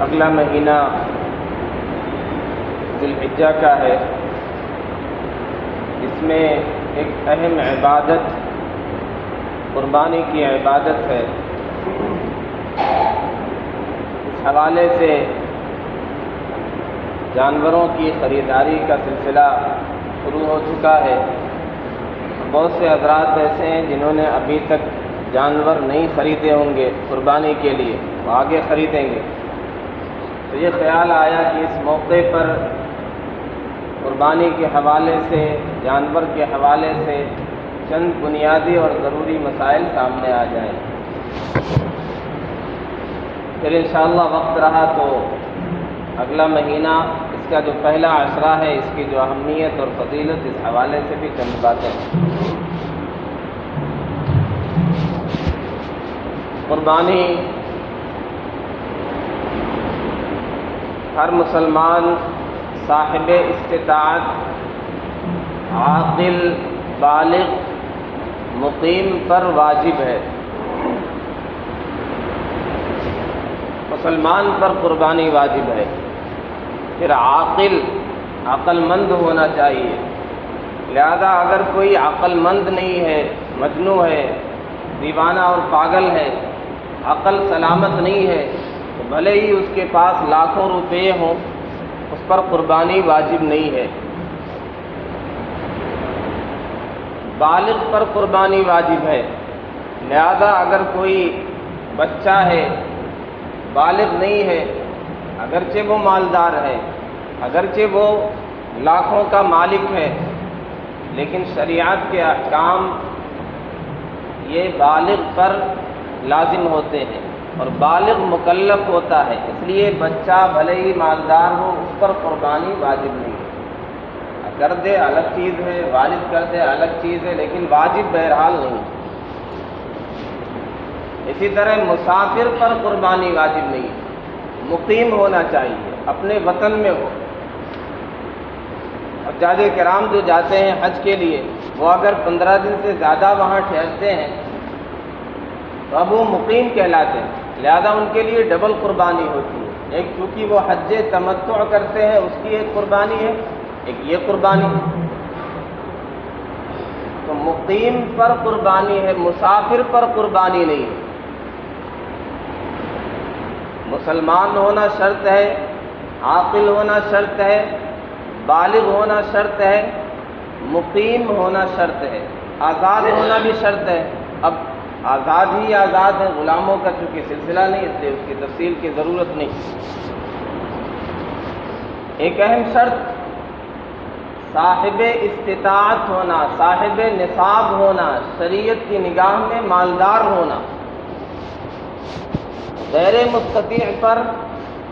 اگلا مہینہ ذی الحجہ کا ہے۔ اس میں ایک اہم عبادت قربانی کی عبادت ہے۔ اس حوالے سے جانوروں کی خریداری کا سلسلہ شروع ہو چکا ہے۔ بہت سے حضرات ایسے ہیں جنہوں نے ابھی تک جانور نہیں خریدے ہوں گے قربانی کے لیے، وہ آگے خریدیں گے۔ تو یہ خیال آیا کہ اس موقع پر قربانی کے حوالے سے، جانور کے حوالے سے چند بنیادی اور ضروری مسائل سامنے آ جائیں۔ پھر انشاءاللہ وقت رہا تو اگلا مہینہ اس کا جو پہلا عشرہ ہے، اس کی جو اہمیت اور فضیلت، اس حوالے سے بھی چند باتیں۔ قربانی ہر مسلمان صاحب استطاعت، عاقل، بالغ، مقیم پر واجب ہے۔ مسلمان پر قربانی واجب ہے۔ پھر عقل مند ہونا چاہیے۔ لہذا اگر کوئی عقل مند نہیں ہے، مجنون ہے، دیوانہ اور پاگل ہے، عقل سلامت نہیں ہے، تو بھلے ہی اس کے پاس لاکھوں روپے ہوں، اس پر قربانی واجب نہیں ہے۔ بالغ پر قربانی واجب ہے۔ لہذا اگر کوئی بچہ ہے، بالغ نہیں ہے، اگرچہ وہ مالدار ہے، اگرچہ وہ لاکھوں کا مالک ہے، لیکن شریعت کے احکام یہ بالغ پر لازم ہوتے ہیں اور بالغ مکلف ہوتا ہے۔ اس لیے بچہ بھلے ہی مالدار ہو، اس پر قربانی واجب نہیں ہے۔ کر دے الگ چیز ہے، والد کر دے الگ چیز ہے، لیکن واجب بہرحال نہیں۔ اسی طرح مسافر پر قربانی واجب نہیں ہے، مقیم ہونا چاہیے، اپنے وطن میں ہو۔ حجاج کرام جو جاتے ہیں حج کے لیے، وہ اگر 15 دن سے زیادہ وہاں ٹھہرتے ہیں تو اب وہ مقیم کہلاتے ہیں۔ لہذا ان کے لیے ڈبل قربانی ہوتی ہے۔ ایک چونکہ وہ حج تمتع کرتے ہیں، اس کی ایک قربانی ہے، ایک یہ قربانی۔ تو مقیم پر قربانی ہے، مسافر پر قربانی نہیں ہے۔ مسلمان ہونا شرط ہے، عاقل ہونا شرط ہے، بالغ ہونا شرط ہے، مقیم ہونا شرط ہے، آزاد ہونا بھی شرط ہے۔ اب آزاد ہی آزاد ہیں، غلاموں کا چونکہ سلسلہ نہیں، اس لیے اس کی تفصیل کی ضرورت نہیں۔ ایک اہم شرط صاحب استطاعت ہونا، صاحب نصاب ہونا، شریعت کی نگاہ میں مالدار ہونا۔ غیر مستطیع پر،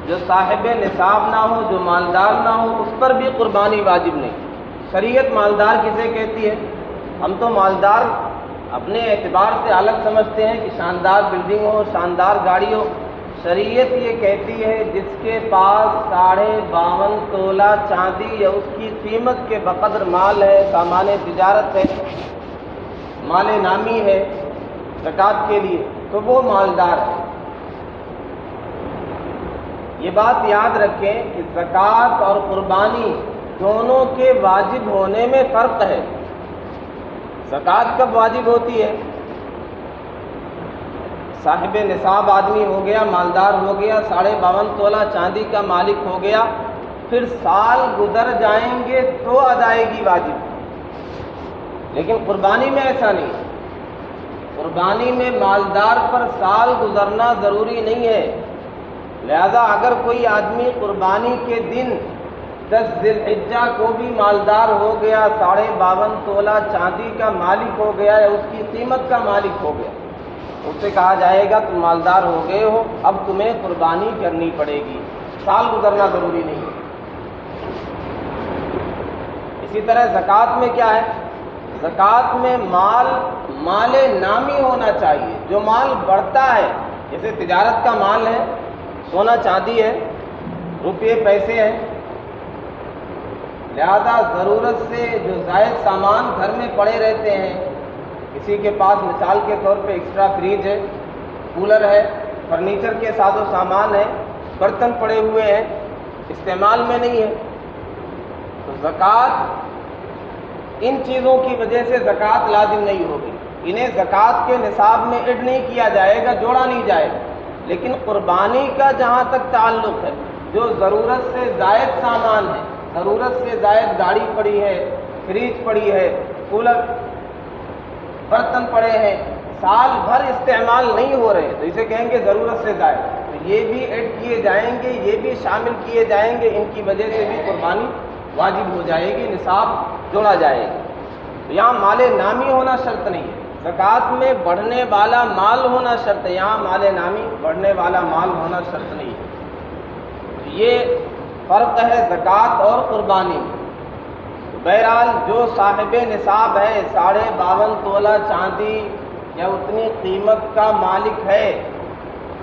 جو صاحب نصاب نہ ہو، جو مالدار نہ ہو، اس پر بھی قربانی واجب نہیں۔ شریعت مالدار کسے کہتی ہے؟ ہم تو مالدار اپنے اعتبار سے الگ سمجھتے ہیں کہ شاندار بلڈنگ ہو، شاندار گاڑی ہو۔ شریعت یہ کہتی ہے جس کے پاس 52.5 تولہ چاندی یا اس کی قیمت کے بقدر مال ہے، سامان تجارت ہے، مال نامی ہے زکوٰۃ کے لیے، تو وہ مالدار ہے۔ یہ بات یاد رکھیں کہ زکوٰۃ اور قربانی دونوں کے واجب ہونے میں فرق ہے۔ زکوٰۃ کب واجب ہوتی ہے؟ صاحب نصاب آدمی ہو گیا، مالدار ہو گیا، 52.5 تولہ چاندی کا مالک ہو گیا، پھر سال گزر جائیں گے تو ادائیگی واجب۔ لیکن قربانی میں ایسا نہیں۔ قربانی میں مالدار پر سال گزرنا ضروری نہیں ہے۔ لہذا اگر کوئی آدمی قربانی کے دن 10 ذی الحجہ کو بھی مالدار ہو گیا، 52.5 تولہ چاندی کا مالک ہو گیا یا اس کی قیمت کا مالک ہو گیا، اس سے کہا جائے گا تم مالدار ہو گئے ہو، اب تمہیں قربانی کرنی پڑے گی، سال گزرنا ضروری نہیں ہے۔ اسی طرح زکوٰۃ میں کیا ہے؟ زکوٰۃ میں مال نامی ہونا چاہیے، جو مال بڑھتا ہے، جیسے تجارت کا مال ہے، سونا چاندی ہے، روپے پیسے ہیں، لہذا ضرورت سے جو زائد سامان گھر میں پڑے رہتے ہیں، کسی کے پاس مثال کے طور پہ ایکسٹرا فریج ہے، کولر ہے، فرنیچر کے ساز و سامان ہے، برتن پڑے ہوئے ہیں، استعمال میں نہیں ہے، تو زکوٰۃ ان چیزوں کی وجہ سے زکوٰۃ لازم نہیں ہوگی، انہیں زکوٰۃ کے نصاب میں ایڈ نہیں کیا جائے گا، جوڑا نہیں جائے گا۔ لیکن قربانی کا جہاں تک تعلق ہے، جو ضرورت سے زائد سامان ہے، ضرورت سے زائد گاڑی پڑی ہے، فریج پڑی ہے، کولر، برتن پڑے ہیں، سال بھر استعمال نہیں ہو رہے، تو اسے کہیں گے ضرورت سے زائد، تو یہ بھی ایڈ کیے جائیں گے، یہ بھی شامل کیے جائیں گے، ان کی وجہ سے بھی قربانی واجب ہو جائے گی، نصاب جوڑا جائے گا۔ تو یہاں مال نامی ہونا شرط نہیں ہے، زکوٰۃ میں بڑھنے والا مال ہونا شرط ہے، یہاں مال نامی بڑھنے والا مال ہونا شرط نہیں ہے۔ یہ فرق ہے زکوٰۃ اور قربانی میں۔ بہرحال جو صاحب نصاب ہے، 52.5 تولہ چاندی یا اتنی قیمت کا مالک ہے،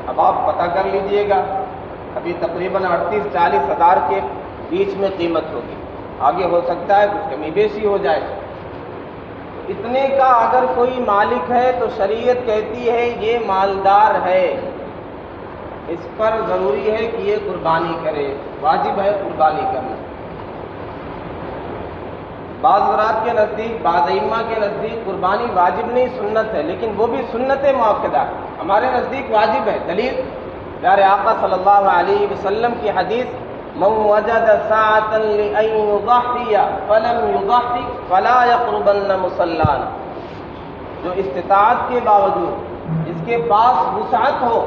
اب آپ پتہ کر لیجئے گا، ابھی تقریباً 38-40 ہزار کے بیچ میں قیمت ہوگی، آگے ہو سکتا ہے کچھ کمی بیشی ہو جائے۔ اتنے کا اگر کوئی مالک ہے تو شریعت کہتی ہے یہ مالدار ہے، اس پر ضروری ہے کہ یہ قربانی کرے، واجب ہے قربانی کرنا۔ بعض حضرات کے نزدیک، بعض ائمہ کے نزدیک قربانی واجب نہیں سنت ہے، لیکن وہ بھی سنت مؤکدہ ہے، ہمارے نزدیک واجب ہے۔ دلیل پیارے آقا صلی اللہ علیہ وسلم کی حدیث، من وجد ساعة لأن يضحي فلم يضحي فلا يقربن مصلانا، جو استطاعت کے باوجود، جس کے پاس وسعت ہو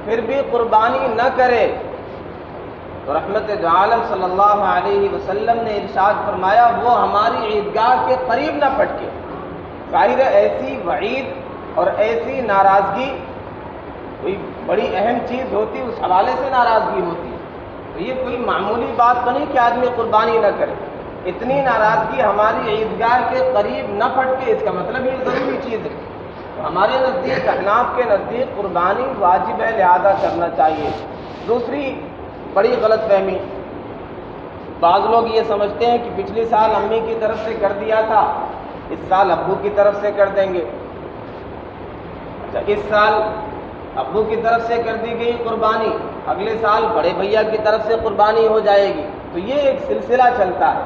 پھر بھی قربانی نہ کرے، تو رحمت دو عالم صلی اللہ علیہ وسلم نے ارشاد فرمایا وہ ہماری عیدگاہ کے قریب نہ پھٹکے۔ ظاہر ہے ایسی وعید اور ایسی ناراضگی کوئی بڑی اہم چیز ہوتی، اس حوالے سے ناراضگی ہوتی، تو یہ کوئی معمولی بات تو نہیں کہ آدمی قربانی نہ کرے، اتنی ناراضگی ہماری عیدگاہ کے قریب نہ پھٹکے، اس کا مطلب یہ ضروری چیز ہے۔ تو ہمارے نزدیک، احناف کے نزدیک قربانی واجب ہے، لہذا کرنا چاہیے۔ دوسری بڑی غلط فہمی، بعض لوگ یہ سمجھتے ہیں کہ پچھلی سال امی کی طرف سے کر دیا تھا، اس سال ابو کی طرف سے کر دیں گے۔ اچھا، اس سال ابو کی طرف سے کر دی گئی قربانی، اگلے سال بڑے بھیا کی طرف سے قربانی ہو جائے گی، تو یہ ایک سلسلہ چلتا ہے،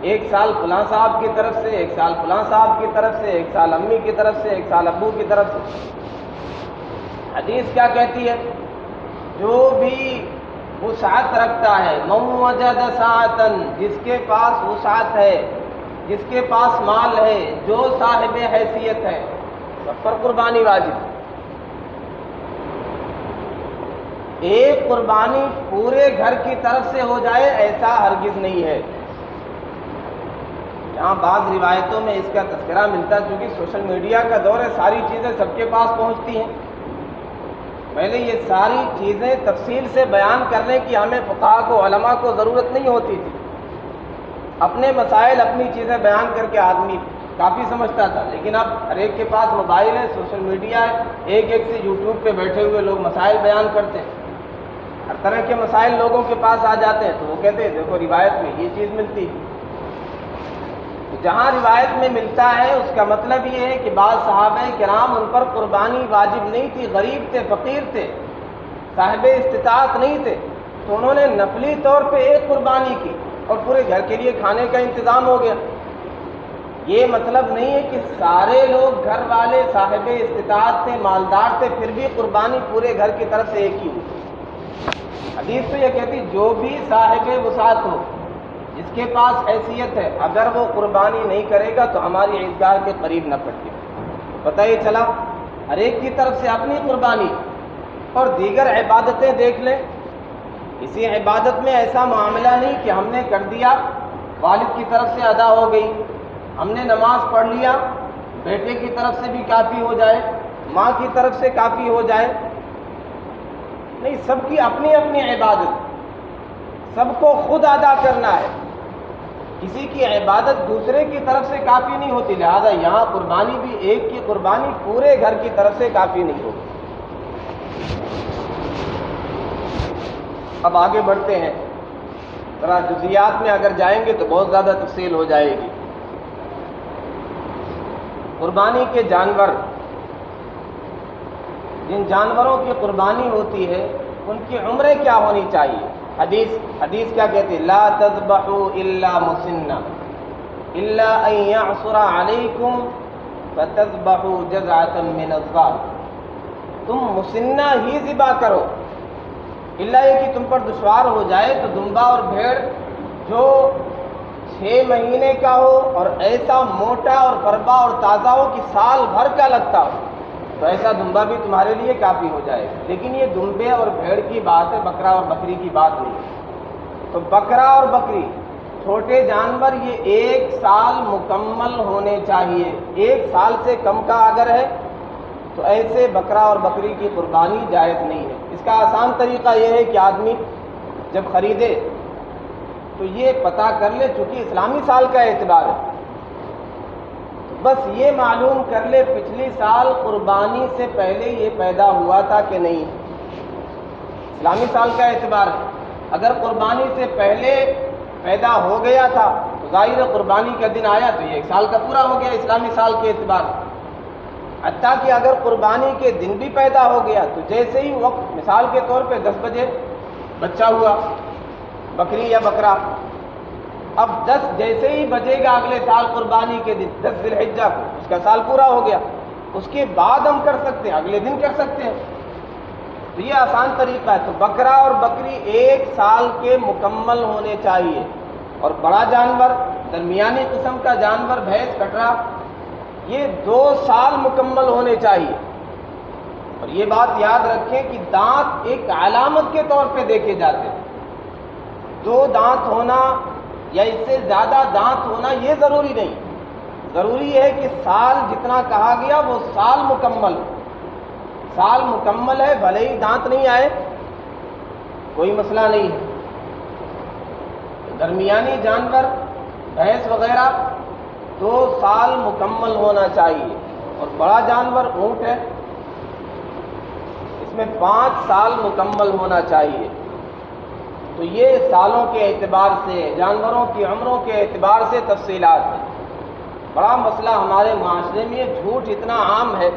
ایک سال فلاں صاحب کی طرف سے، ایک سال فلاں صاحب کی طرف سے، ایک سال امی کی طرف سے، ایک سال ابو کی طرف سے۔ حدیث کیا کہتی ہے؟ جو بھی وسعت رکھتا ہے، من وجد ساعتاً، جس کے پاس وسعت ہے، جس کے پاس مال ہے، جو صاحب حیثیت ہے، سب پر قربانی واجب۔ ایک قربانی پورے گھر کی طرف سے ہو جائے ایسا ہرگز نہیں ہے۔ یہاں بعض روایتوں میں اس کا تذکرہ ملتا ہے، چونکہ سوشل میڈیا کا دور ہے، ساری چیزیں سب کے پاس پہنچتی ہیں۔ پہلے یہ ساری چیزیں تفصیل سے بیان کرنے کی ہمیں فقہاء کو، علماء کو ضرورت نہیں ہوتی تھی، اپنے مسائل، اپنی چیزیں بیان کر کے آدمی کافی سمجھتا تھا، لیکن اب ہر ایک کے پاس موبائل ہے، سوشل میڈیا ہے، ایک ایک سے یوٹیوب پہ بیٹھے ہوئے لوگ مسائل بیان کرتے ہیں، ہر طرح کے مسائل لوگوں کے پاس آ جاتے ہیں، تو وہ کہتے ہیں دیکھو روایت میں یہ چیز ملتی ہے۔ جہاں روایت میں ملتا ہے اس کا مطلب یہ ہے کہ بعض صحابہ کرام ان پر قربانی واجب نہیں تھی، غریب تھے، فقیر تھے، صاحب استطاعت نہیں تھے، تو انہوں نے نفلی طور پہ ایک قربانی کی اور پورے گھر کے لیے کھانے کا انتظام ہو گیا۔ یہ مطلب نہیں ہے کہ سارے لوگ گھر والے صاحب استطاعت تھے، مالدار تھے، پھر بھی قربانی پورے گھر کی طرف سے ایک ہی ہوئی۔ حدیث تو یہ کہتی جو بھی صاحب وسعت ہو، جس کے پاس حیثیت ہے، اگر وہ قربانی نہیں کرے گا تو ہماری عیدگاہ کے قریب نہ پھٹکے۔ پتہ یہ چلا ہر ایک کی طرف سے اپنی قربانی۔ اور دیگر عبادتیں دیکھ لیں، کسی عبادت میں ایسا معاملہ نہیں کہ ہم نے کر دیا، والد کی طرف سے ادا ہو گئی، ہم نے نماز پڑھ لیا، بیٹے کی طرف سے بھی کافی ہو جائے، ماں کی طرف سے کافی ہو جائے، نہیں، سب کی اپنی اپنی عبادت، سب کو خود ادا کرنا ہے، کسی کی عبادت دوسرے کی طرف سے کافی نہیں ہوتی، لہذا یہاں قربانی بھی ایک کی قربانی پورے گھر کی طرف سے کافی نہیں ہوتی۔ اب آگے بڑھتے ہیں، ذرا جزیات میں اگر جائیں گے تو بہت زیادہ تفصیل ہو جائے گی۔ قربانی کے جانور، جن جانوروں کی قربانی ہوتی ہے ان کی عمریں کیا ہونی چاہیے؟ حدیث کیا کہتی ہے؟ لا تذبحوا الا مسنہ الا ان يعصر علیکم فتذبحوا جزعۃ من الضأن، تم مسنہ ہی ذبح کرو، اللہ یہ کہ تم پر دشوار ہو جائے تو دمبا اور بھیڑ جو 6 مہینے کا ہو اور ایسا موٹا اور فربا اور تازہ ہو کہ سال بھر کا لگتا ہو، تو ایسا دمبا بھی تمہارے لیے کافی ہو جائے گا۔ لیکن یہ دمبے اور بھیڑ کی بات ہے، بکرا اور بکری کی بات نہیں۔ تو بکرا اور بکری چھوٹے جانور یہ 1 سال مکمل ہونے چاہیے، 1 سال سے کم کا اگر ہے تو ایسے بکرا اور بکری کی قربانی جائز نہیں ہے۔ اس کا آسان طریقہ یہ ہے کہ آدمی جب خریدے تو یہ پتہ کر لے، چونکہ اسلامی سال کا اعتبار ہے، بس یہ معلوم کر لے پچھلی سال قربانی سے پہلے یہ پیدا ہوا تھا کہ نہیں، اسلامی سال کا اعتبار ہے۔ اگر قربانی سے پہلے پیدا ہو گیا تھا تو ظاہر قربانی کا دن آیا تو یہ 1 سال کا پورا ہو گیا اسلامی سال کے اعتبار سے۔ حتیٰ کہ اگر قربانی کے دن بھی پیدا ہو گیا تو جیسے ہی وقت، مثال کے طور پہ 10 بجے بچہ ہوا بکری یا بکرا، اب 10 جیسے ہی بجے گا اگلے سال قربانی کے دن 10 ذی الحجہ کو اس کا سال پورا ہو گیا، اس کے بعد ہم کر سکتے ہیں، اگلے دن کر سکتے ہیں۔ تو یہ آسان طریقہ ہے۔ تو بکرا اور بکری 1 سال کے مکمل ہونے چاہیے، اور بڑا جانور، درمیانی قسم کا جانور، بھینس کٹرا، یہ 2 سال مکمل ہونے چاہیے۔ اور یہ بات یاد رکھیں کہ دانت ایک علامت کے طور پہ دیکھے جاتے ہیں۔ 2 دانت ہونا یا اس سے زیادہ دانت ہونا یہ ضروری نہیں، ضروری ہے کہ سال جتنا کہا گیا وہ سال مکمل، سال مکمل ہے، بھلے ہی دانت نہیں آئے کوئی مسئلہ نہیں ہے۔ درمیانی جانور بھینس وغیرہ 2 سال مکمل ہونا چاہیے، اور بڑا جانور اونٹ ہے، اس میں 5 سال مکمل ہونا چاہیے۔ تو یہ سالوں کے اعتبار سے، جانوروں کی عمروں کے اعتبار سے تفصیلات ہیں۔ بڑا مسئلہ ہمارے معاشرے میں جھوٹ اتنا عام ہے،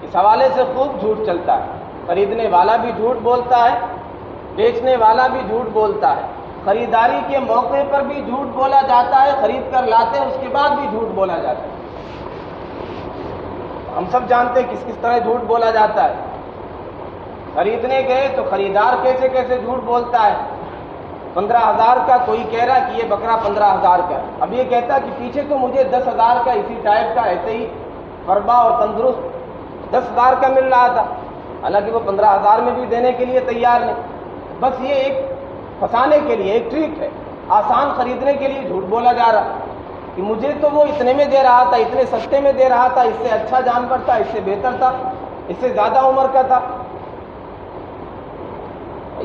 اس حوالے سے خوب جھوٹ چلتا ہے، خریدنے والا بھی جھوٹ بولتا ہے، بیچنے والا بھی جھوٹ بولتا ہے، خریداری کے موقع پر بھی جھوٹ بولا جاتا ہے، خرید کر لاتے ہیں اس کے بعد بھی جھوٹ بولا جاتا ہے۔ ہم سب جانتے ہیں کس طرح جھوٹ بولا جاتا ہے۔ خریدنے گئے تو خریدار کیسے جھوٹ بولتا ہے، 15,000 کا کوئی کہہ رہا کہ یہ بکرا 15,000 کا ہے، اب یہ کہتا کہ پیچھے تو مجھے 10,000 کا اسی ٹائپ کا ایسے ہی فربا اور تندرست 10,000 کا مل رہا تھا، حالانکہ وہ 15,000 میں بھی دینے کے لیے تیار نہیں۔ بس یہ ایک پھنسانے کے لیے ایک ٹرک ہے، آسان خریدنے کے لیے جھوٹ بولا جا رہا کہ مجھے تو وہ اتنے میں دے رہا تھا، اتنے سستے میں دے رہا تھا، اس سے اچھا جانور تھا، اس سے بہتر تھا، اس سے زیادہ عمر کا تھا۔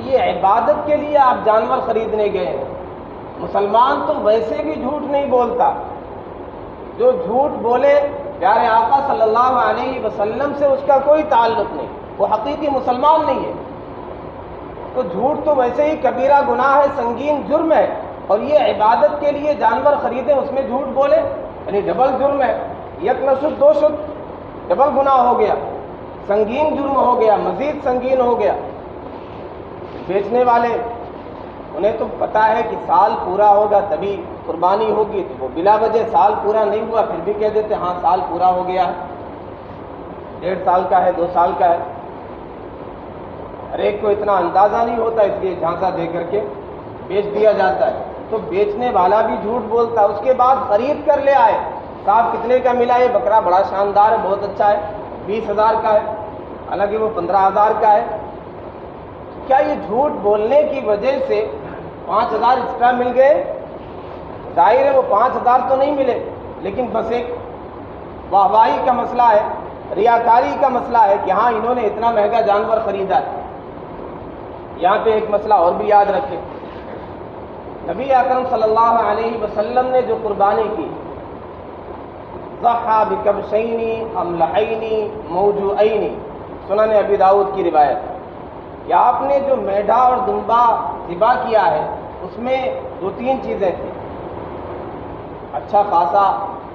یہ عبادت کے لیے آپ جانور خریدنے گئے ہیں، مسلمان تو ویسے بھی جھوٹ نہیں بولتا، جو جھوٹ بولے پیارے آقا صلی اللہ علیہ وسلم سے اس کا کوئی تعلق نہیں، وہ حقیقی مسلمان نہیں ہے۔ تو جھوٹ تو ویسے ہی کبیرہ گناہ ہے، سنگین جرم ہے، اور یہ عبادت کے لیے جانور خریدیں اس میں جھوٹ بولے یعنی ڈبل جرم ہے، یک نہ شد 2 شد، ڈبل گناہ ہو گیا، سنگین جرم ہو گیا، مزید سنگین ہو گیا۔ بیچنے والے انہیں تو پتہ ہے کہ سال پورا ہوگا تبھی قربانی ہوگی، تو وہ بلا وجہ سال پورا نہیں ہوا پھر بھی کہہ دیتے ہاں سال پورا ہو گیا ہے، 1.5 سال کا ہے، 2 سال کا ہے۔ ہر ایک کو اتنا اندازہ نہیں ہوتا، اس لیے جھانسا دے کر کے بیچ دیا جاتا ہے۔ تو بیچنے والا بھی جھوٹ بولتا ہے، اس کے بعد خرید کر لے آئے، صاحب کتنے کا ملا؟ یہ بکرا بڑا شاندار ہے، بہت اچھا ہے، 20,000 کا ہے، حالانکہ وہ 15,000 کا ہے۔ کیا یہ جھوٹ بولنے کی وجہ سے 5,000 ایکسٹرا مل گئے؟ ظاہر ہے وہ 5,000 تو نہیں ملے، لیکن بس ایک واہواہی کا مسئلہ ہے، ریاکاری کا مسئلہ ہے کہ ہاں انہوں نے اتنا مہنگا جانور خریدا ہے۔ یہاں پہ ایک مسئلہ اور بھی یاد رکھیں، نبی اکرم صلی اللہ علیہ وسلم نے جو قربانی کی، ضحیٰ بکبشین املحین موجوعین، سنن ابی داؤد کی روایت ہے کہ آپ نے جو میڈھا اور دمبا ذبح کیا ہے اس میں 2-3 چیزیں تھیں، اچھا خاصا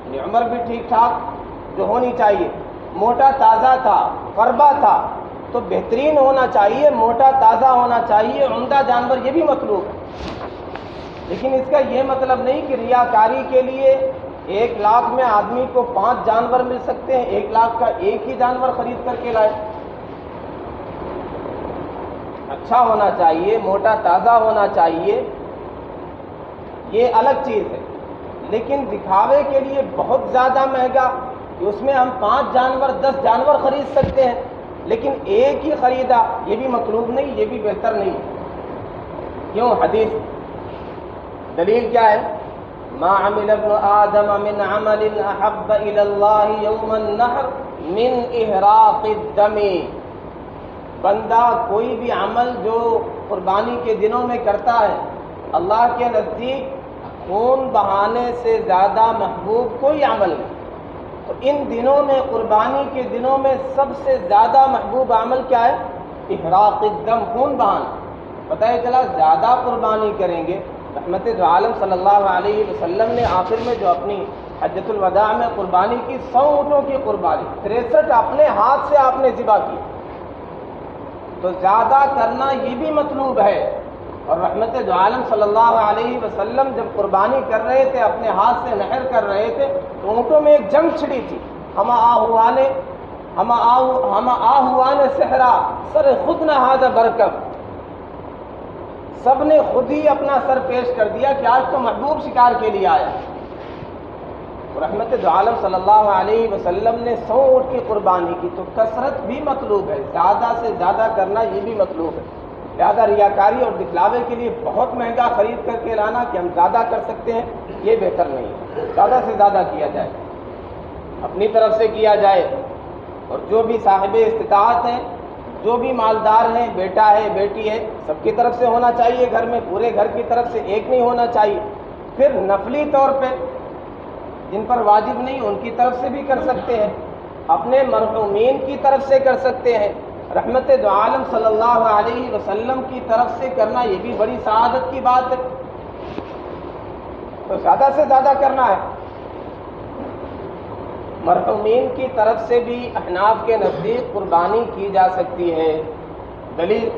یعنی عمر بھی ٹھیک ٹھاک جو ہونی چاہیے، موٹا تازہ تھا، فربا تھا، تو بہترین ہونا چاہیے، موٹا تازہ ہونا چاہیے، عمدہ جانور، یہ بھی مطلوب ہے۔ لیکن اس کا یہ مطلب نہیں کہ ریاکاری کے لیے 1,00,000 میں آدمی کو 5 جانور مل سکتے ہیں، 1,00,000 کا ایک ہی جانور خرید کر کے لائے۔ اچھا ہونا چاہیے، موٹا تازہ ہونا چاہیے، یہ الگ چیز ہے۔ لیکن دکھاوے کے لیے بہت زیادہ مہنگا کہ اس میں ہم 5 جانور 10 جانور خرید سکتے ہیں، لیکن ایک ہی خریدا، یہ بھی مطلوب نہیں، یہ بھی بہتر نہیں۔ کیوں؟ حدیث دلیل کیا ہے؟ ما عمل ابن آدم من عمل احب الى اللہ یوم النحر من احراق الدم۔ بندہ کوئی بھی عمل جو قربانی کے دنوں میں کرتا ہے، اللہ کے نزدیک خون بہانے سے زیادہ محبوب کوئی عمل نہیں۔ تو ان دنوں میں، قربانی کے دنوں میں سب سے زیادہ محبوب عمل کیا ہے؟ احراق الدم، خون بہانا۔ پتہ ہی چلا زیادہ قربانی کریں گے۔ رحمت دو عالم صلی اللہ علیہ وسلم نے آخر میں جو اپنی حجۃ الوداع میں قربانی کی، 100 اونٹوں کی قربانی، 63 اپنے ہاتھ سے آپ نے ذبح کی۔ تو زیادہ کرنا یہ بھی مطلوب ہے۔ اور رحمت دو عالم صلی اللہ علیہ وسلم جب قربانی کر رہے تھے، اپنے ہاتھ سے نحر کر رہے تھے، تو اونٹوں میں ایک جنگ چھڑی تھی۔ ہم آہوان صحرا سر خود نہ ہاد برکب، سب نے خود ہی اپنا سر پیش کر دیا کہ آج تو محبوب شکار کے لیے آیا۔ رحمت دو عالم صلی اللہ علیہ وسلم نے 100 اونٹ کی قربانی کی۔ تو کثرت بھی مطلوب ہے، زیادہ سے زیادہ کرنا یہ بھی مطلوب ہے۔ لہذا ریاکاری اور دکھلاوے کے لیے بہت مہنگا خرید کر کے لانا کہ ہم زیادہ کر سکتے ہیں، یہ بہتر نہیں ہے۔ زیادہ سے زیادہ کیا جائے، اپنی طرف سے کیا جائے، اور جو بھی صاحب استطاعت ہیں، جو بھی مالدار ہیں، بیٹا ہے بیٹی ہے، سب کی طرف سے ہونا چاہیے، گھر میں پورے گھر کی طرف سے ایک نہیں ہونا چاہیے۔ پھر نفلی طور پہ جن پر واجب نہیں ان کی طرف سے بھی کر سکتے ہیں، اپنے مرحومین کی طرف سے کر سکتے ہیں۔ رحمت دو عالم صلی اللہ علیہ وسلم کی طرف سے کرنا یہ بھی بڑی سعادت کی بات ہے۔ تو زیادہ سے زیادہ کرنا ہے۔ مرحومین کی طرف سے بھی احناف کے نزدیک قربانی کی جا سکتی ہے۔ دلیل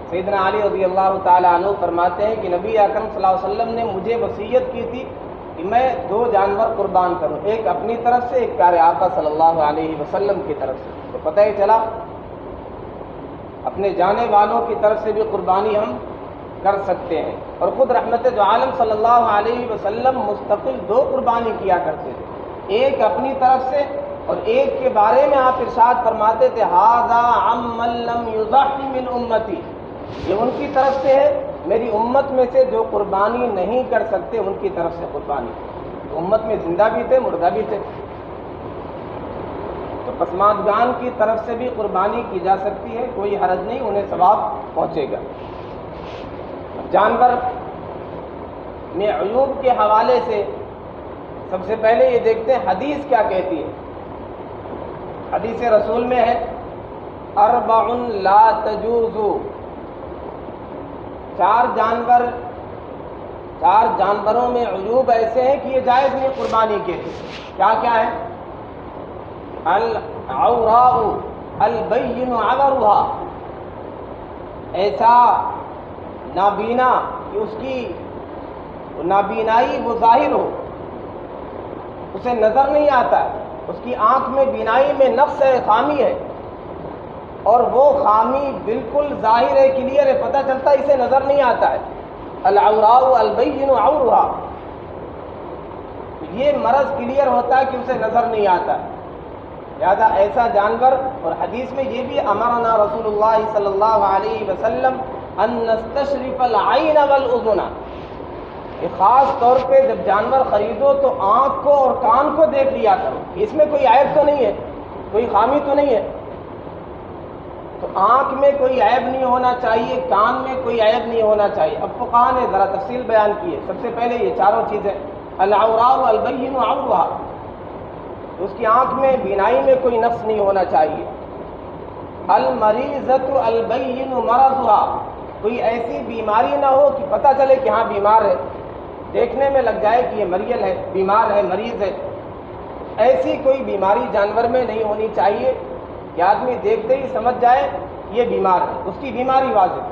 سیدنا علی رضی اللہ تعالیٰ عنہ فرماتے ہیں کہ نبی اکرم صلی اللہ علیہ وسلم نے مجھے وصیت کی تھی کہ میں 2 جانور قربان کروں، ایک اپنی طرف سے، ایک پیارے آقا صلی اللہ علیہ وسلم کی طرف سے۔ تو پتہ ہی چلا اپنے جانے والوں کی طرف سے بھی قربانی ہم کر سکتے ہیں۔ اور خود رحمت دو عالم صلی اللہ علیہ وسلم مستقل 2 قربانی کیا کرتے تھے، ایک اپنی طرف سے اور ایک کے بارے میں آپ ارشاد فرماتے تھے ھذا عمن لم یضحی من امتی، یہ ان کی طرف سے ہے، میری امت میں سے جو قربانی نہیں کر سکتے ان کی طرف سے قربانی۔ امت میں زندہ بھی تھے، مردہ بھی تھے، تو پسماندگان کی طرف سے بھی قربانی کی جا سکتی ہے، کوئی حرج نہیں، انہیں ثواب پہنچے گا۔ جانور میں عیوب کے حوالے سے سب سے پہلے یہ دیکھتے ہیں حدیث کیا کہتی ہے۔ حدیث رسول میں ہے 4 لا تجوز، 4 جانوروں میں عیوب ایسے ہیں کہ یہ جائز نہیں قربانی کے لیے۔ کیا کیا ہے؟ العوراء البین عورها، ایسا نابینا کہ اس کی نابینائی وہ ظاہر ہو، اسے نظر نہیں آتا ہے، اس کی آنکھ میں بینائی میں نقص ہے، خامی ہے، اور وہ خامی بالکل ظاہر ہے، کلیئر ہے، پتہ چلتا ہے اسے نظر نہیں آتا ہے۔ العوراء البین عورها، یہ مرض کلیئر ہوتا ہے کہ اسے نظر نہیں آتا ہے، لہذا ایسا جانور۔ اور حدیث میں یہ بھی امرنا رسول اللہ صلی اللہ علیہ وسلم ان نستشرف العین والاذن، کہ خاص طور پہ جب جانور خریدو تو آنکھ کو اور کان کو دیکھ لیا کرو، اس میں کوئی عیب تو نہیں ہے، کوئی خامی تو نہیں ہے۔ تو آنکھ میں کوئی عیب نہیں ہونا چاہیے، کان میں کوئی عیب نہیں ہونا چاہیے۔ اب فقہاء نے ذرا تفصیل بیان کی ہے۔ سب سے پہلے یہ 4 چیزیں، العوراء البین عورها، اس کی آنکھ میں بینائی میں کوئی نقص نہیں ہونا چاہیے۔ المریضۃ البین مرضها، کوئی ایسی بیماری نہ ہو کہ پتہ چلے کہ ہاں بیمار ہے، دیکھنے میں لگ جائے کہ یہ مریض ہے، بیمار ہے، مریض ہے۔ ایسی کوئی بیماری جانور میں نہیں ہونی چاہیے کہ آدمی دیکھتے ہی سمجھ جائے یہ بیمار ہے، اس کی بیماری واضح ہے۔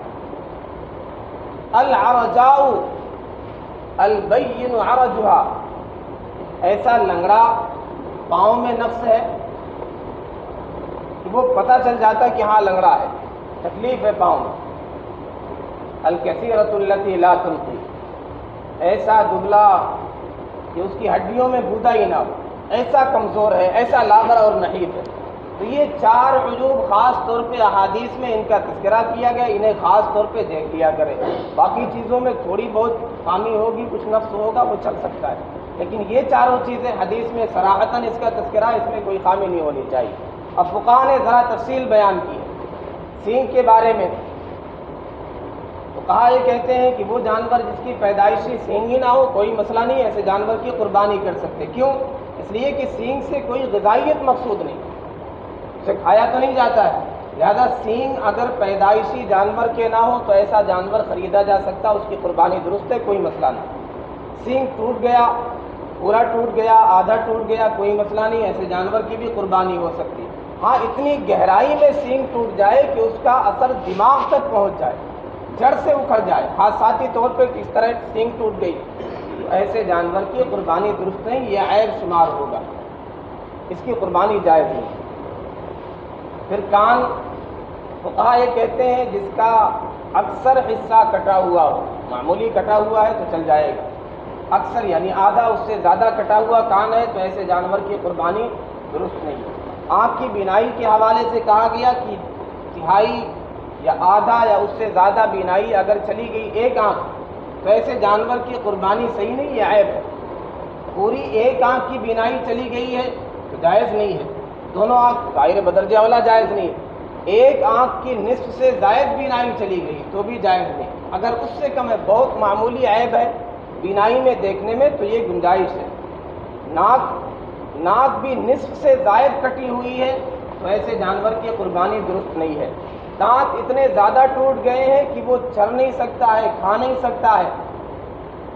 العرجاء البین عرجها، ایسا لنگڑا پاؤں میں نقص ہے کہ وہ پتہ چل جاتا ہے کہ ہاں لنگڑا ہے، تکلیف ہے پاؤں میں۔ الکثیرۃ التی لا تنقی، ایسا دبلا کہ اس کی ہڈیوں میں گودا ہی نہ ہو، ایسا کمزور ہے، ایسا لاغر اور نحیف ہے۔ تو یہ 4 عیوب خاص طور پہ احادیث میں ان کا تذکرہ کیا گیا، انہیں خاص طور پہ دیکھ لیا کرے۔ باقی چیزوں میں تھوڑی بہت خامی ہوگی، کچھ نقص ہوگا، وہ چل سکتا ہے، لیکن یہ 4 چیزیں حدیث میں صراحتاً اس کا تذکرہ، اس میں کوئی خامی نہیں ہونی چاہیے۔ اب فقہاء نے ذرا تفصیل بیان کی ہے سینگ کے بارے میں۔ فقہاء یہ کہتے ہیں کہ وہ جانور جس کی پیدائشی سینگ ہی نہ ہو کوئی مسئلہ نہیں، ایسے جانور کی قربانی کر سکتے۔ کیوں؟ اس لیے کہ سینگ سے کوئی غذائیت مقصود نہیں، اسے کھایا تو نہیں جاتا ہے، لہذا سینگ اگر پیدائشی جانور کے نہ ہو تو ایسا جانور خریدا جا سکتا، اس کی قربانی درست ہے، کوئی مسئلہ نہیں۔ سینگ ٹوٹ گیا، پورا ٹوٹ گیا، آدھا ٹوٹ گیا، کوئی مسئلہ نہیں، ایسے جانور کی بھی قربانی ہو سکتی ہے۔ ہاں اتنی گہرائی میں سینگ ٹوٹ جائے کہ اس کا اثر دماغ تک پہنچ جائے، جڑ سے اکھڑ جائے، حادثاتی طور پہ کس طرح سینگ ٹوٹ گئی، تو ایسے جانور کی قربانی درست نہیں، یہ عیب شمار ہوگا، اس کی قربانی جائز نہیں۔ پھر کان، فقہاء یہ کہتے ہیں جس کا اکثر حصہ کٹا ہوا ہو، معمولی کٹا ہوا ہے تو چل جائے گا، اکثر یعنی آدھا اس سے زیادہ کٹا ہوا کان ہے تو ایسے جانور کی قربانی درست نہیں ہے۔ آنکھ کی بینائی کے حوالے سے کہا گیا کہ تہائی یا آدھا یا اس سے زیادہ بینائی اگر چلی گئی ایک آنکھ تو ایسے جانور کی قربانی صحیح نہیں، یہ عیب ہے۔ پوری ایک آنکھ کی بینائی چلی گئی ہے تو جائز نہیں ہے، دونوں آنکھ غیر بدرجہ والا جائز نہیں ہے۔ ایک آنکھ کی نصف سے زائد بینائی چلی گئی تو بھی جائز نہیں، اگر اس سے کم ہے، بہت معمولی عیب ہے بینائی میں دیکھنے میں تو یہ گنجائش ہے۔ ناک بھی نصف سے زائد کٹی ہوئی ہے تو ایسے جانور کی قربانی درست نہیں ہے۔ دانت اتنے زیادہ ٹوٹ گئے ہیں کہ وہ چر نہیں سکتا ہے، کھا نہیں سکتا ہے۔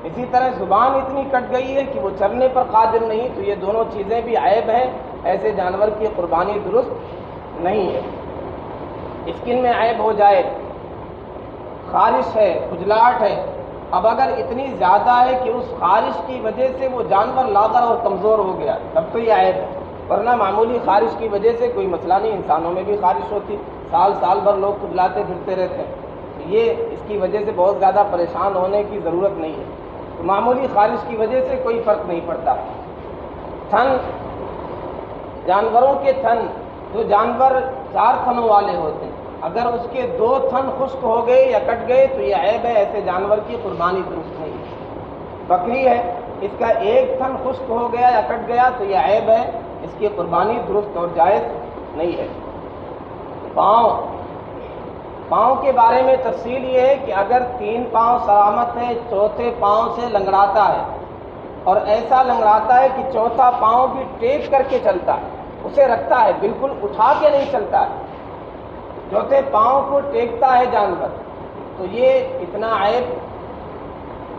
اسی طرح زبان اتنی کٹ گئی ہے کہ وہ چرنے پر قادر نہیں، تو یہ دونوں چیزیں بھی عیب ہیں، ایسے جانور کی قربانی درست نہیں ہے۔ اسکن میں عیب ہو جائے، خارش ہے، کھجلاہٹ ہے، اب اگر اتنی زیادہ ہے کہ اس خارش کی وجہ سے وہ جانور لاغر اور کمزور ہو گیا تب تو یہ عیب ہے، ورنہ معمولی خارش کی وجہ سے کوئی مسئلہ نہیں، انسانوں میں بھی خارش ہوتی، سال بھر لوگ کھجلاتے پھرتے رہتے ہیں، تو یہ اس کی وجہ سے بہت زیادہ پریشان ہونے کی ضرورت نہیں ہے، تو معمولی خارش کی وجہ سے کوئی فرق نہیں پڑتا۔ تھن، جانوروں کے تھن، جو جانور 4 تھنوں والے ہوتے ہیں، اگر اس کے 2 تھن خشک ہو گئے یا کٹ گئے تو یہ عیب ہے، ایسے جانور کی قربانی درست نہیں ہے۔ بکری ہے، اس کا 1 تھن خشک ہو گیا یا کٹ گیا تو یہ عیب ہے، اس کی قربانی درست اور جائز نہیں ہے۔ پاؤں کے بارے میں تفصیل یہ ہے کہ اگر 3 پاؤں سلامت ہے، 4تھے پاؤں سے لنگڑاتا ہے اور ایسا لنگڑاتا ہے کہ 4تھا پاؤں بھی ٹیک کر کے چلتا ہے، اسے رکھتا ہے، بالکل اٹھا کے نہیں چلتا ہے، 4تھے پاؤں کو ٹیکتا ہے جانور، تو یہ اتنا عیب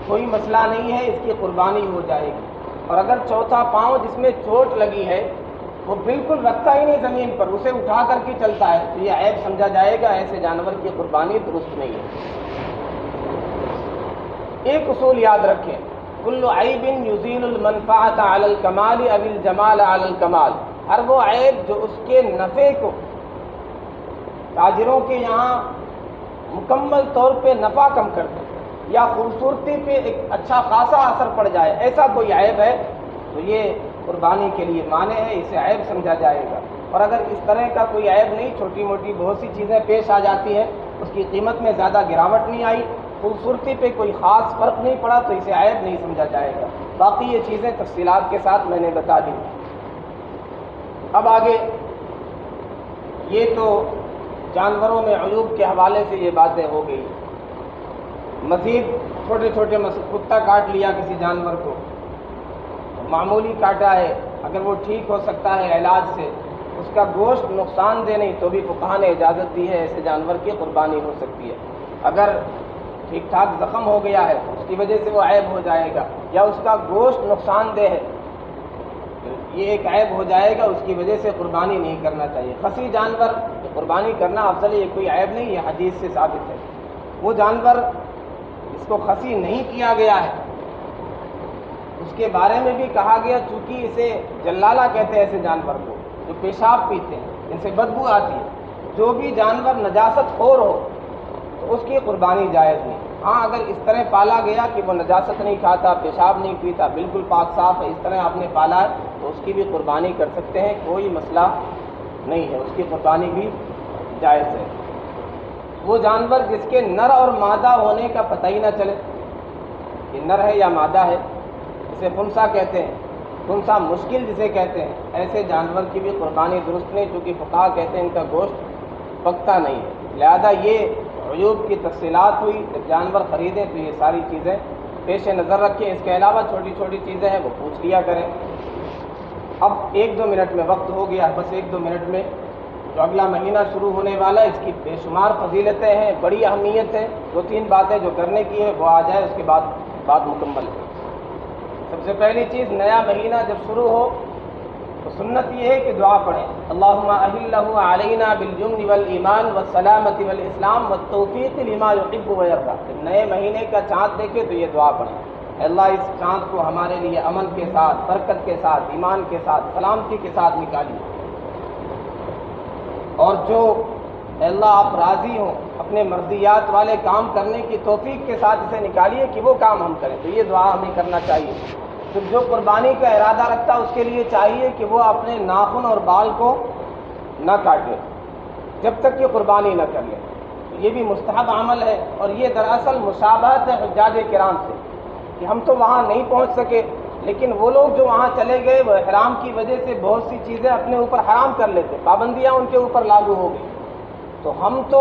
کوئی مسئلہ نہیں ہے، اس کی قربانی ہو جائے گی۔ اور اگر 4تھا پاؤں جس میں چوٹ لگی ہے وہ بالکل رکھتا ہی نہیں زمین پر، اسے اٹھا کر کے چلتا ہے تو یہ عیب سمجھا جائے گا، ایسے جانور کی قربانی درست نہیں ہے۔ ایک اصول یاد رکھیں، کل عیب یزیل المنفعۃ علی الکمال او الجمال علی الکمال، ہر وہ عیب جو اس کے نفع کو تاجروں کے یہاں مکمل طور پہ نفع کم کر دے یا خوبصورتی پہ ایک اچھا خاصا اثر پڑ جائے، ایسا کوئی عیب ہے تو یہ قربانی کے لیے مانع ہے، اسے عیب سمجھا جائے گا۔ اور اگر اس طرح کا کوئی عیب نہیں، چھوٹی موٹی بہت سی چیزیں پیش آ جاتی ہیں، اس کی قیمت میں زیادہ گراوٹ نہیں آئی، خوبصورتی پہ کوئی خاص فرق نہیں پڑا تو اسے عیب نہیں سمجھا جائے گا۔ باقی یہ چیزیں تفصیلات کے ساتھ میں نے بتا دی۔ اب آگے، یہ تو جانوروں میں عیوب کے حوالے سے یہ باتیں ہو گئی، مزید چھوٹے چھوٹے کتا کاٹ لیا کسی جانور کو، معمولی کاٹا ہے، اگر وہ ٹھیک ہو سکتا ہے علاج سے، اس کا گوشت نقصان دہ نہیں تو بھی فقہاء نے اجازت دی ہے، ایسے جانور کی قربانی ہو سکتی ہے۔ اگر ٹھیک ٹھاک زخم ہو گیا ہے اس کی وجہ سے وہ عیب ہو جائے گا، یا اس کا گوشت نقصان دہ ہے، یہ ایک عیب ہو جائے گا، اس کی وجہ سے قربانی نہیں کرنا چاہیے۔ خصی جانور قربانی کرنا افضل ہے، یہ کوئی عیب نہیں، یہ حدیث سے ثابت ہے۔ وہ جانور جس کو خصی نہیں کیا گیا ہے اس کے بارے میں بھی کہا گیا، چونکہ اسے جلالہ کہتے ہیں ایسے جانور کو جو پیشاب پیتے ہیں، ان سے بدبو آتی ہے۔ جو بھی جانور نجاست خور ہو تو اس کی قربانی جائز نہیں۔ ہاں اگر اس طرح پالا گیا کہ وہ نجاست نہیں کھاتا، پیشاب نہیں پیتا، بالکل پاک صاف ہے، اس طرح آپ نے پالا ہے تو اس کی بھی قربانی کر سکتے ہیں، کوئی مسئلہ نہیں ہے، اس کی قربانی بھی جائز ہے۔ وہ جانور جس کے نر اور مادہ ہونے کا پتہ ہی نہ چلے کہ نر ہے یا مادہ ہے، اسے خنثی کہتے ہیں، خنثی مشکل جسے کہتے ہیں، ایسے جانور کی بھی قربانی درست نہیں، چونکہ فقہا کہتے ہیں ان کا گوشت پکتا نہیں ہے۔ لہذا یہ عیوب کی تفصیلات ہوئی، جب جانور خریدیں تو یہ ساری چیزیں پیش نظر رکھیں۔ اس کے علاوہ چھوٹی چھوٹی چیزیں ہیں وہ پوچھ لیا کریں۔ اب 1-2 منٹ میں وقت ہو گیا، بس 1-2 منٹ میں جو اگلا مہینہ شروع ہونے والا ہے اس کی بے شمار فضیلتیں ہیں، بڑی اہمیت ہے، 2-3 باتیں جو کرنے کی ہے وہ آ جائے، اس کے بعد بات مکمل ہے۔ سب سے پہلی چیز، نیا مہینہ جب شروع ہو تو سنت یہ ہے کہ دعا پڑھیں، اللہم احلہ علینا بالجمن والایمان والسلامۃ والاسلام والتوفیق لما یحب ویرضی۔ جب نئے مہینے کا چاند دیکھے تو یہ دعا پڑھیں، اے اللہ اس چاند کو ہمارے لیے امن کے ساتھ، برکت کے ساتھ، ایمان کے ساتھ، سلامتی کے ساتھ نکالیے، اور جو اے اللہ آپ راضی ہوں اپنے مرضیات والے کام کرنے کی توفیق کے ساتھ اسے نکالیے کہ وہ کام ہم کریں۔ تو یہ دعا ہمیں کرنا چاہیے۔ پھر جو قربانی کا ارادہ رکھتا ہے اس کے لیے چاہیے کہ وہ اپنے ناخن اور بال کو نہ کاٹے جب تک کہ قربانی نہ کر لے۔ یہ بھی مستحب عمل ہے، اور یہ دراصل مشابہت ہے حجاج کرام سے کہ ہم تو وہاں نہیں پہنچ سکے، لیکن وہ لوگ جو وہاں چلے گئے وہ احرام کی وجہ سے بہت سی چیزیں اپنے اوپر حرام کر لیتے، پابندیاں ان کے اوپر لاگو ہو گئی۔ تو ہم تو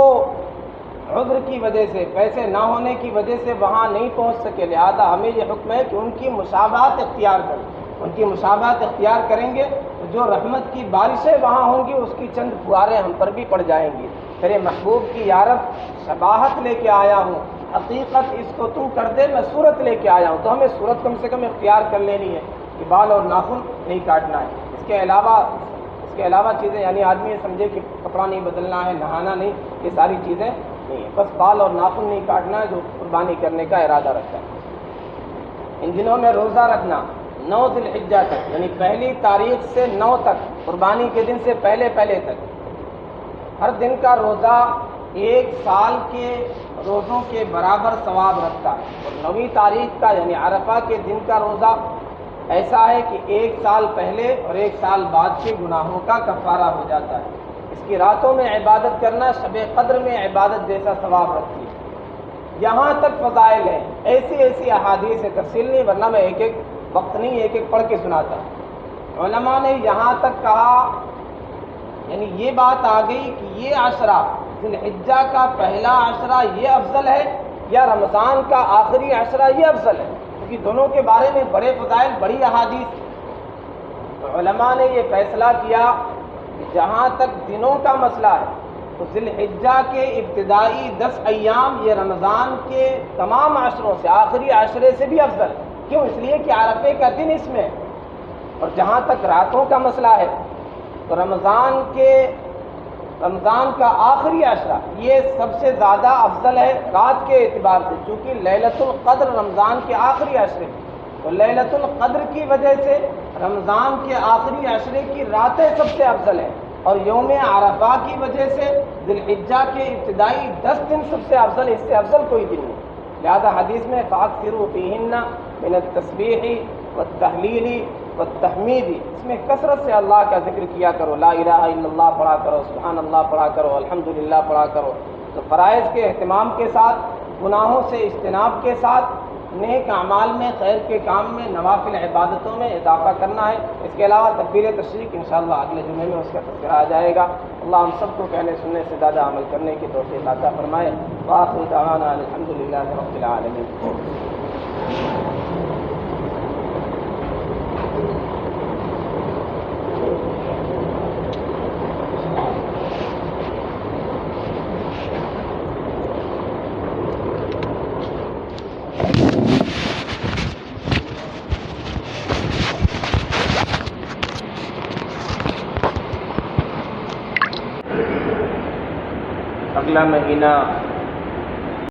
عذر کی وجہ سے، پیسے نہ ہونے کی وجہ سے وہاں نہیں پہنچ سکے، لہذا ہمیں یہ حکم ہے کہ ان کی مشابہت اختیار کریں۔ ان کی مشابہت اختیار کریں گے تو جو رحمت کی بارشیں وہاں ہوں گی اس کی چند فواریں ہم پر بھی پڑ جائیں گی۔ تیرے محبوب کی یارب شباہت لے کے آیا ہوں، حقیقت اس کو تو کر دے، میں صورت لے کے آیا ہوں۔ تو ہمیں صورت کم سے کم اختیار کر لینی ہے کہ بال اور ناخن نہیں کاٹنا ہے۔ اس کے علاوہ چیزیں، یعنی آدمی یہ سمجھے کہ کپڑا نہیں بدلنا ہے، نہانا نہیں، یہ ساری چیزیں نہیں ہے، بس بال اور ناخن نہیں کاٹنا ہے جو قربانی کرنے کا ارادہ رکھتا ہے۔ ان دنوں میں روزہ رکھنا 9 ذی الحجہ تک، یعنی پہلی تاریخ سے 9 تک، قربانی کے دن سے پہلے تک ہر دن کا روزہ 1 سال کے روزوں کے برابر ثواب رکھتا ہے، اور 9ویں تاریخ کا یعنی عرفہ کے دن کا روزہ ایسا ہے کہ 1 سال پہلے اور 1 سال بعد کے گناہوں کا کفارہ ہو جاتا ہے۔ اس کی راتوں میں عبادت کرنا شب قدر میں عبادت جیسا ثواب رکھتی ہے۔ یہاں تک فضائل ہیں، ایسی احادیث ہے، تفصیل نہیں، ورنہ میں ایک وقت نہیں ایک پڑھ کے سناتا۔ علماء نے یہاں تک کہا، یعنی یہ بات آ گئی کہ یہ عشرہ، ذی الحجہ کا پہلا عشرہ یہ افضل ہے یا رمضان کا آخری عشرہ یہ افضل ہے، کیونکہ دونوں کے بارے میں بڑے فضائل، بڑی احادیث۔ تو علماء نے یہ فیصلہ کیا کہ جہاں تک دنوں کا مسئلہ ہے تو ذی الحجہ کے ابتدائی 10 ایام یہ رمضان کے تمام عشروں سے، آخری عشرے سے بھی افضل ہے۔ کیوں؟ اس لیے کہ عرفے کا دن اس میں ہے۔ اور جہاں تک راتوں کا مسئلہ ہے تو رمضان کا آخری عشرہ یہ سب سے زیادہ افضل ہے رات کے اعتبار سے، چونکہ لیلۃ القدر رمضان کے آخری عشرے، تو لیلۃ القدر کی وجہ سے رمضان کے آخری عشرے کی راتیں سب سے افضل ہیں، اور یوم عرفہ کی وجہ سے ذی الحجہ کے ابتدائی 10 دن سب سے افضل، اس سے افضل کوئی دن نہیں۔ لہذا حدیث میں فَأَكْثِرُوا فِيهِنَّ مِنَ التَّسْبِيحِ وَالتَّهْلِيلِ وَالتَّحْمِيدِ، اس میں کثرت سے اللہ کا ذکر کیا کرو، لا الہ الا اللہ پڑھا کرو، سبحان اللہ پڑھا کرو، الحمدللہ پڑھا کرو۔ تو فرائض کے اہتمام کے ساتھ، گناہوں سے اجتناب کے ساتھ، نیک اعمال میں، خیر کے کام میں، نوافل عبادتوں میں اضافہ کرنا ہے۔ اس کے علاوہ تکبیر تشریق انشاءاللہ اگلے جمعے میں اس کا تذکرہ آ جائے گا۔ اللہ ہم سب کو کہنے سننے سے زیادہ عمل کرنے کی توفیق عطا فرمائے۔ وآخر دعوانا الحمدللہ رب العالمین۔ اگلا مہینہ